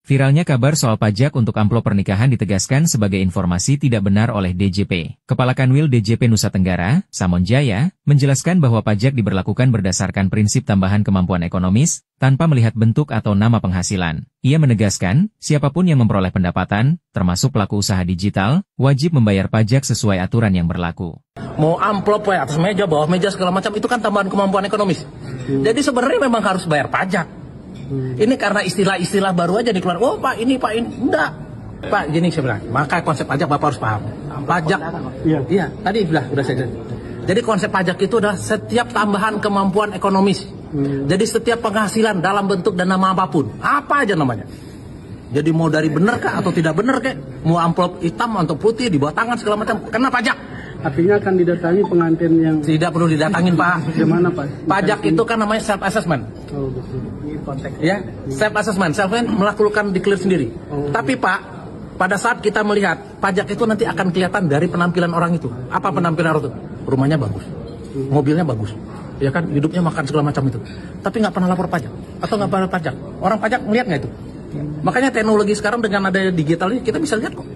Viralnya kabar soal pajak untuk amplop pernikahan ditegaskan sebagai informasi tidak benar oleh DJP. Kepala Kanwil DJP Nusa Tenggara, Samon Jaya, menjelaskan bahwa pajak diberlakukan berdasarkan prinsip tambahan kemampuan ekonomis, tanpa melihat bentuk atau nama penghasilan. Ia menegaskan, siapapun yang memperoleh pendapatan, termasuk pelaku usaha digital, wajib membayar pajak sesuai aturan yang berlaku. Mau amplop atas meja, bawah meja, segala macam, itu kan tambahan kemampuan ekonomis. Jadi sebenarnya memang harus bayar pajak. Ini karena istilah-istilah baru aja dikeluarkan. Oh Pak, ini enggak. Pak, gini saya bilang. Maka konsep pajak Bapak harus paham. Pajak, iya, tadi udah saya jelaskan. Jadi konsep pajak itu adalah setiap tambahan kemampuan ekonomis. Jadi setiap penghasilan dalam bentuk dan nama apapun, apa aja namanya. Jadi mau dari benar kah atau tidak benar kah, mau amplop hitam atau putih di bawah tangan segala macam, kena pajak. Artinya akan didatangi pengantin yang... Tidak perlu didatangin Pak. Gimana Pak? Pajak itu kan namanya self assessment. Oh betul. Ini konteks. Ya, self assessment, melakukan declare sendiri. Tapi Pak, pada saat kita melihat pajak itu nanti akan kelihatan dari penampilan orang itu. Apa penampilan orang itu? Rumahnya bagus, mobilnya bagus, ya kan, hidupnya makan segala macam itu. Tapi nggak pernah lapor pajak atau nggak pernah pajak. Orang pajak melihat nggak itu? Makanya teknologi sekarang dengan ada digital ini kita bisa lihat kok.